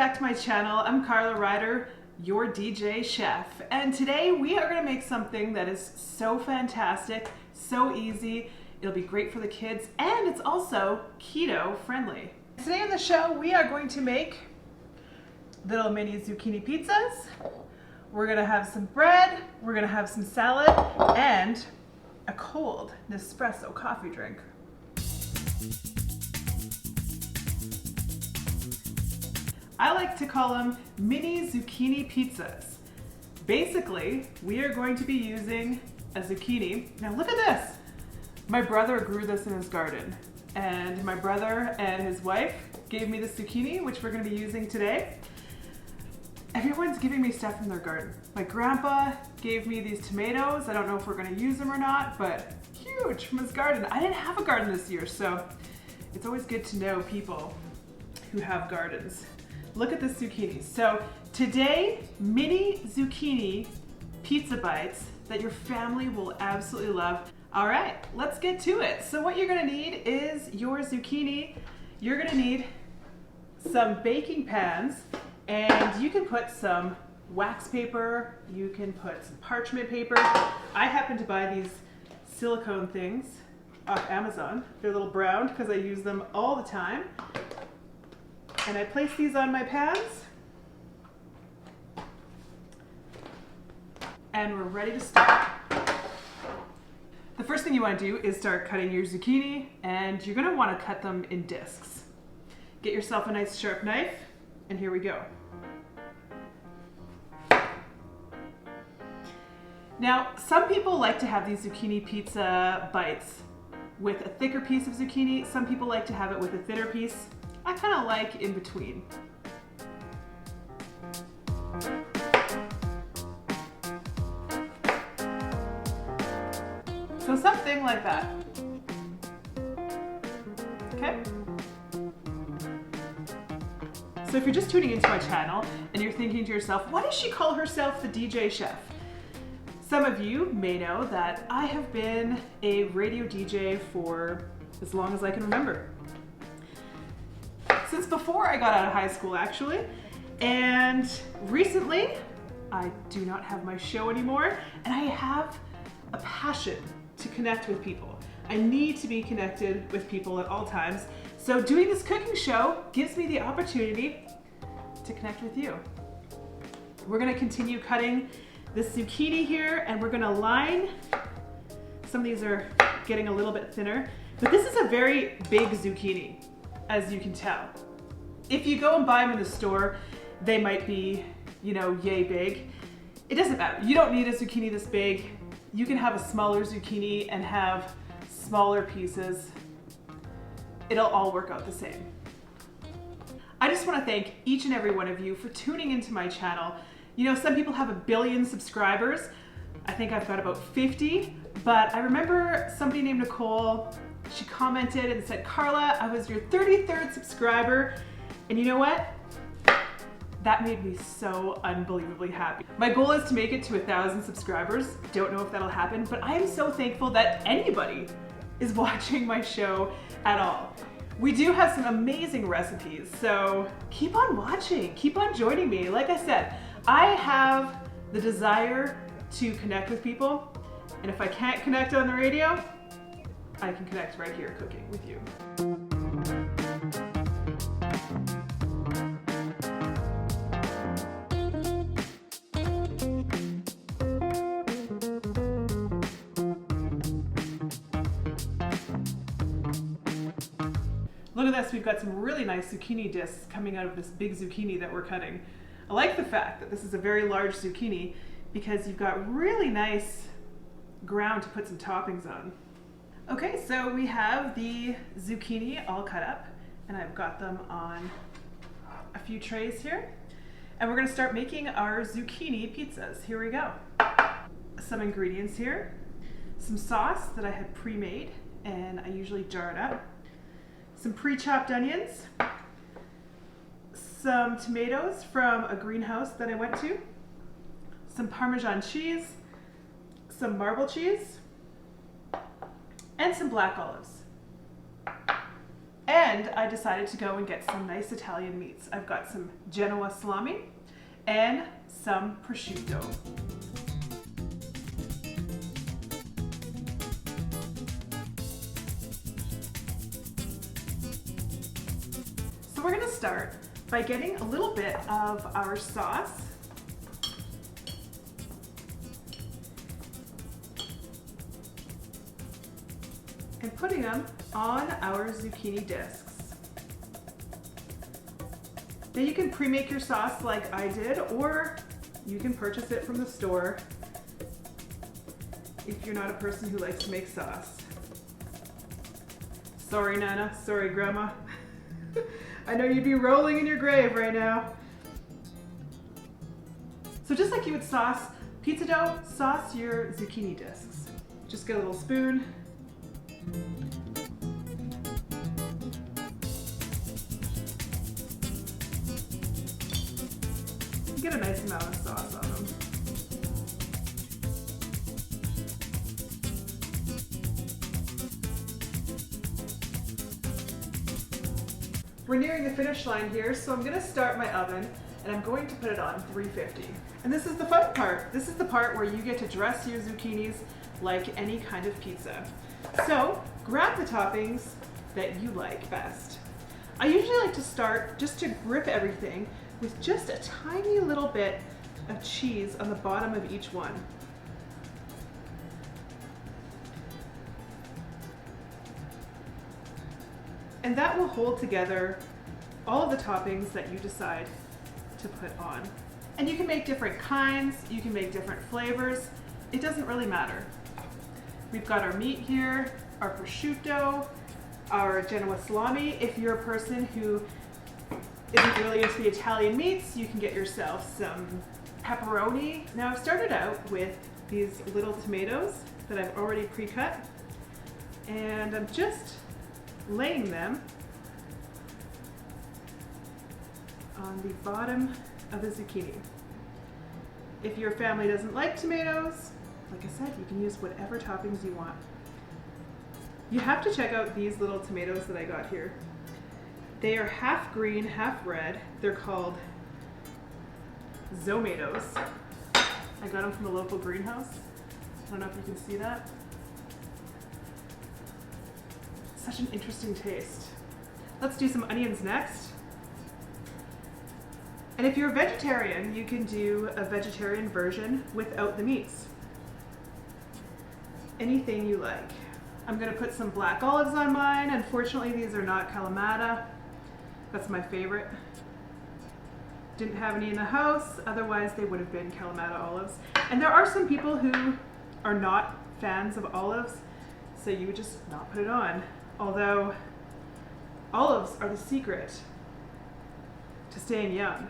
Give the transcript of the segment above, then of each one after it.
back to my channel. I'm Carla Rider, your DJ chef. And today we are gonna make something that is so fantastic, so easy. It'll be great for the kids and it's also keto friendly. Today on the show, we are going to make little mini zucchini pizzas. We're gonna have some bread, we're gonna have some salad, and a cold Nespresso coffee drink. I like to call them mini zucchini pizzas. Basically, we are going to be using a zucchini. Now look at this. My brother grew this in his garden, and my brother and his wife gave me this zucchini, which we're going to be using today. Everyone's giving me stuff from their garden. My grandpa gave me these tomatoes. I don't know if we're going to use them or not, but huge from his garden. I didn't have a garden this year, so it's always good to know people who have gardens. Look at this zucchini. So today, mini zucchini pizza bites that your family will absolutely love. All right, let's get to it. So what you're gonna need is your zucchini. You're gonna need some baking pans, and you can put some wax paper, you can put some parchment paper. I happen to buy these silicone things off Amazon. They're a little brown because I use them all the time. And I place these on my pans. And we're ready to start. The first thing you want to do is start cutting your zucchini, and you're going to want to cut them in discs. Get yourself a nice sharp knife, and here we go. Now, some people like to have these zucchini pizza bites with a thicker piece of zucchini. Some people like to have it with a thinner piece. I kind of like in between. So something like that. Okay? So if you're just tuning into my channel and you're thinking to yourself, why does she call herself the DJ chef? Some of you may know that I have been a radio DJ for as long as I can remember. Since before I got out of high school, actually. And recently, I do not have my show anymore, and I have a passion to connect with people. I need to be connected with people at all times. So doing this cooking show gives me the opportunity to connect with you. We're gonna continue cutting this zucchini here, and we're gonna line. Some of these are getting a little bit thinner, but this is a very big zucchini, as you can tell. If you go and buy them in the store, they might be, yay big. It doesn't matter. You don't need a zucchini this big. You can have a smaller zucchini and have smaller pieces. It'll all work out the same. I just want to thank each and every one of you for tuning into my channel. Some people have 1 billion subscribers. I think I've got about 50, but I remember somebody named Nicole. She commented and said, Carla, I was your 33rd subscriber. And you know what? That made me so unbelievably happy. My goal is to make it to 1,000 subscribers. Don't know if that'll happen, but I am so thankful that anybody is watching my show at all. We do have some amazing recipes, so keep on watching, keep on joining me. Like I said, I have the desire to connect with people, and if I can't connect on the radio, I can connect right here cooking with you. Look at this, we've got some really nice zucchini discs coming out of this big zucchini that we're cutting. I like the fact that this is a very large zucchini because you've got really nice ground to put some toppings on. Okay, so we have the zucchini all cut up, and I've got them on a few trays here. And we're gonna start making our zucchini pizzas. Here we go. Some ingredients here. Some sauce that I had pre-made, and I usually jar it up. Some pre-chopped onions. Some tomatoes from a greenhouse that I went to. Some Parmesan cheese. Some marble cheese. And some black olives. And I decided to go and get some nice Italian meats. I've got some Genoa salami and some prosciutto. So we're gonna start by getting a little bit of our sauce. And putting them on our zucchini discs. Now you can pre-make your sauce like I did, or you can purchase it from the store if you're not a person who likes to make sauce. Sorry, Nana. Sorry, Grandma. I know you'd be rolling in your grave right now. So just like you would sauce pizza dough, sauce your zucchini discs. Just get a little spoon. Get a nice amount of sauce on them. We're nearing the finish line here, so I'm going to start my oven and I'm going to put it on 350. And this is the fun part. This is the part where you get to dress your zucchinis like any kind of pizza. So grab the toppings that you like best. I usually like to start just to grip everything with just a tiny little bit of cheese on the bottom of each one. And that will hold together all of the toppings that you decide to put on. And you can make different kinds, you can make different flavors. It doesn't really matter. We've got our meat here, our prosciutto, our Genoa salami. If you're a person who isn't really into the Italian meats, you can get yourself some pepperoni. Now I've started out with these little tomatoes that I've already pre-cut, and I'm just laying them on the bottom of the zucchini. If your family doesn't like tomatoes, like I said, you can use whatever toppings you want. You have to check out these little tomatoes that I got here. They are half green, half red. They're called Zomatoes. I got them from the local greenhouse. I don't know if you can see that. Such an interesting taste. Let's do some onions next. And if you're a vegetarian, you can do a vegetarian version without the meats. Anything you like. I'm gonna put some black olives on mine. Unfortunately, these are not Kalamata. That's my favorite. Didn't have any in the house, otherwise they would have been Kalamata olives. And there are some people who are not fans of olives, so you would just not put it on. Although olives are the secret to staying young.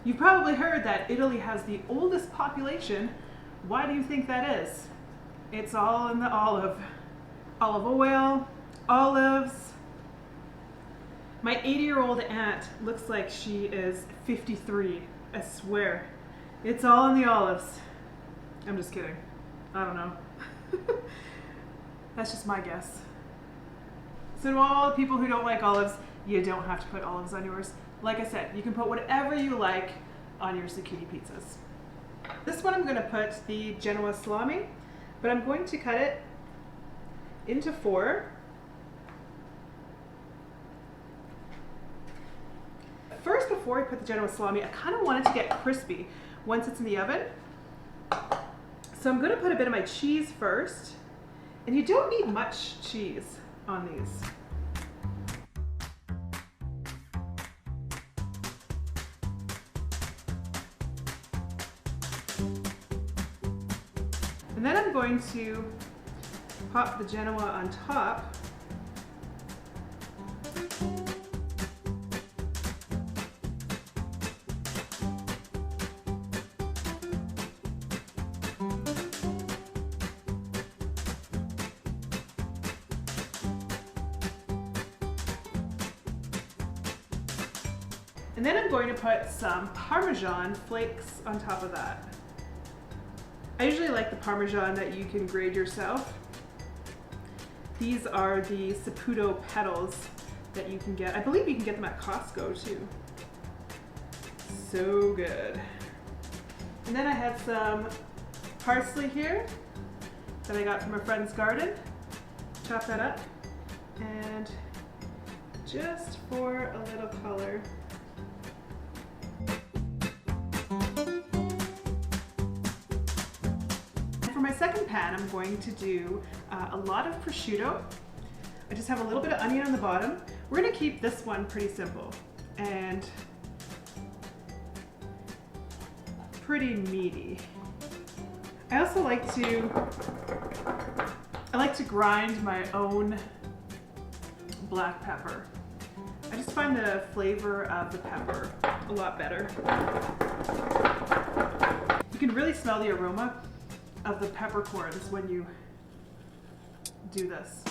You've probably heard that Italy has the oldest population. Why do you think that is? It's all in the olive. Olive oil, olives. My 80-year-old aunt looks like she is 53, I swear. It's all in the olives. I'm just kidding. I don't know. That's just my guess. So to all the people who don't like olives, you don't have to put olives on yours. Like I said, you can put whatever you like on your zucchini pizzas. This one I'm going to put the Genoa salami, but I'm going to cut it into 4. First, before I put the Genoa salami, I kind of want it to get crispy once it's in the oven. So I'm going to put a bit of my cheese first, and you don't need much cheese on these. And then I'm going to pop the Genoa on top. And then I'm going to put some Parmesan flakes on top of that. I usually like the Parmesan that you can grade yourself. These are the Saputo petals. that you can get. I believe you can get them at Costco too. So good. And then I have some parsley here that I got from a friend's garden. Chop that up, and just for a little color. And for my second pan, I'm going to do a lot of prosciutto. I just have a little bit of onion on the bottom. We're gonna keep this one pretty simple and pretty meaty. I also like to grind my own black pepper. I just find the flavor of the pepper a lot better. You can really smell the aroma of the peppercorns when you do this.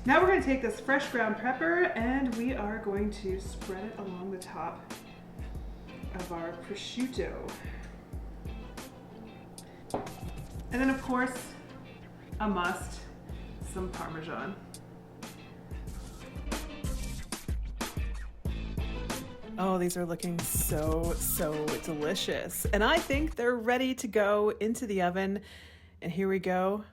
Now we're going to take this fresh ground pepper and we are going to spread it along the top of our prosciutto. And then of course, a must, some Parmesan. Oh, these are looking so delicious. And I think they're ready to go into the oven. And here we go.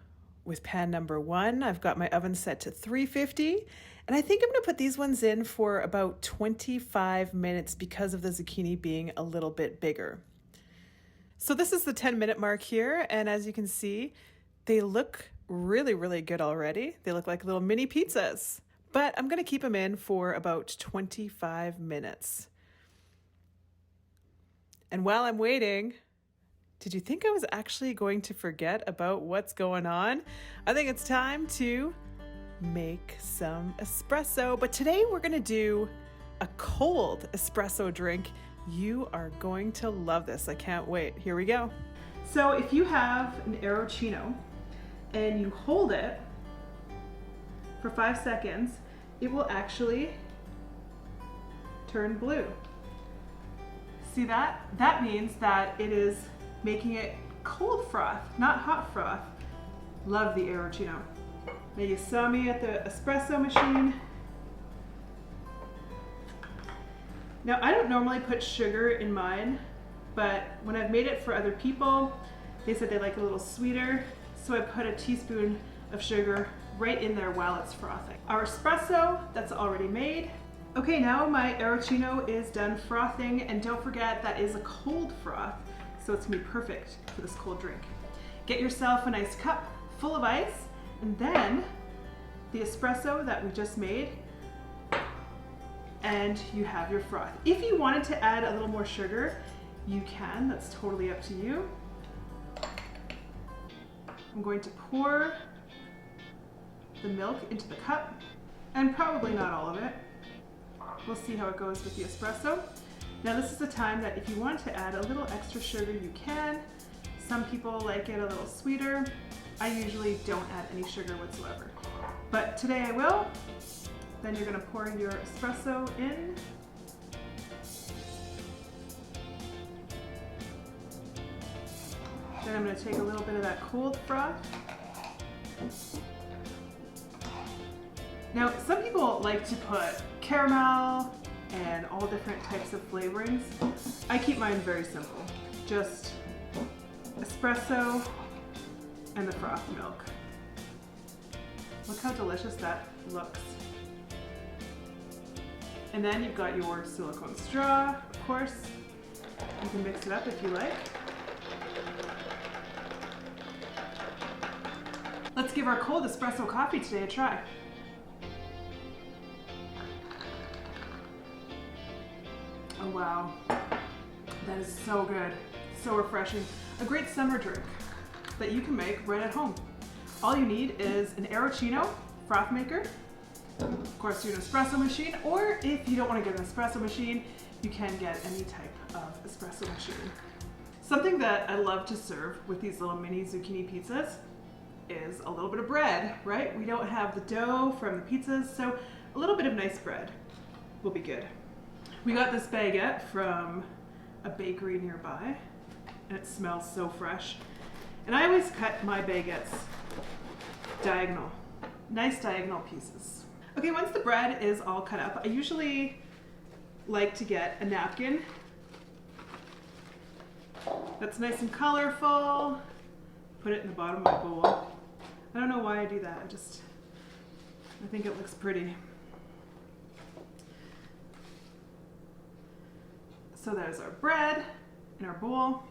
With pan number 1, I've got my oven set to 350, and I think I'm gonna put these ones in for about 25 minutes because of the zucchini being a little bit bigger. So this is the 10-minute mark here, and as you can see, they look really good already. They look like little mini pizzas, but I'm gonna keep them in for about 25 minutes. And while I'm waiting, did you think I was actually going to forget about what's going on? I think it's time to make some espresso, but today we're gonna do a cold espresso drink. You are going to love this. I can't wait. Here we go. So if you have an Arancino and you hold it for 5 seconds, it will actually turn blue. See that? That means that it is making it cold froth, not hot froth. Love the Arancino. Now you saw me at the espresso machine. Now I don't normally put sugar in mine, but when I've made it for other people, they said they like it a little sweeter, so I put a teaspoon of sugar right in there while it's frothing. Our espresso, that's already made. Okay, now my Arancino is done frothing, and don't forget that is a cold froth. So it's gonna be perfect for this cold drink. Get yourself a nice cup full of ice, and then the espresso that we just made, and you have your froth. If you wanted to add a little more sugar, you can, that's totally up to you. I'm going to pour the milk into the cup, and probably not all of it. We'll see how it goes with the espresso. Now this is the time that if you want to add a little extra sugar, you can. Some people like it a little sweeter. I usually don't add any sugar whatsoever, but today I will. Then you're gonna pour your espresso in. Then I'm gonna take a little bit of that cold froth. Now, some people like to put caramel and all different types of flavorings. I keep mine very simple. Just espresso and the froth milk. Look how delicious that looks. And then you've got your silicone straw, of course. You can mix it up if you like. Let's give our cold espresso coffee today a try. Oh wow, that is so good, so refreshing. A great summer drink that you can make right at home. All you need is an Arancino froth maker, of course an espresso machine, or if you don't want to get an espresso machine, you can get any type of espresso machine. Something that I love to serve with these little mini zucchini pizzas is a little bit of bread, right? We don't have the dough from the pizzas, so a little bit of nice bread will be good. We got this baguette from a bakery nearby. and it smells so fresh. And I always cut my baguettes diagonal, nice diagonal pieces. Okay, once the bread is all cut up, I usually like to get a napkin that's nice and colorful, put it in the bottom of my bowl. I don't know why I do that, I think it looks pretty. So there's our bread in our bowl.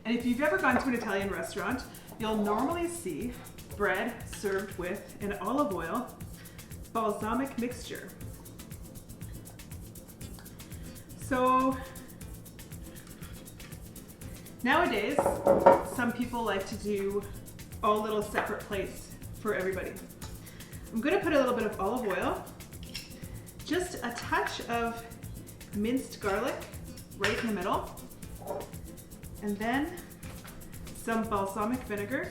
And if you've ever gone to an Italian restaurant, you'll normally see bread served with an olive oil balsamic mixture. So nowadays, some people like to do all little separate plates for everybody. I'm gonna put a little bit of olive oil, just a touch of minced garlic right in the middle, and then some balsamic vinegar.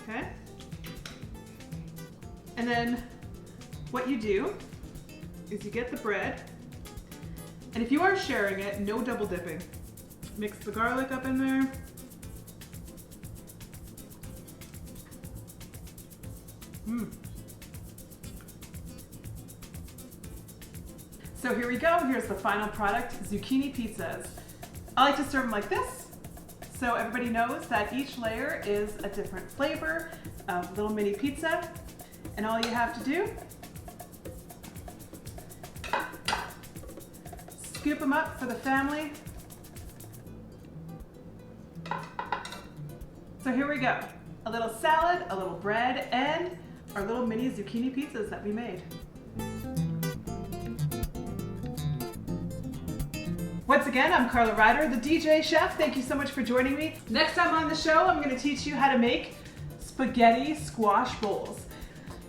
Okay. And then what you do is you get the bread, and if you are sharing it, no double dipping. Mix the garlic up in there. So here we go. Here's the final product, zucchini pizzas. I like to serve them like this, so everybody knows that each layer is a different flavor of little mini pizza, and all you have to do, scoop them up for the family. So here we go. A little salad, a little bread, and our little mini zucchini pizzas that we made. Once again, I'm Carla Rider, the DJ chef. Thank you so much for joining me. Next time on the show, I'm going to teach you how to make spaghetti squash bowls.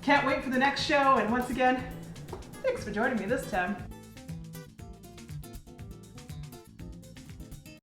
Can't wait for the next show, and once again, thanks for joining me this time.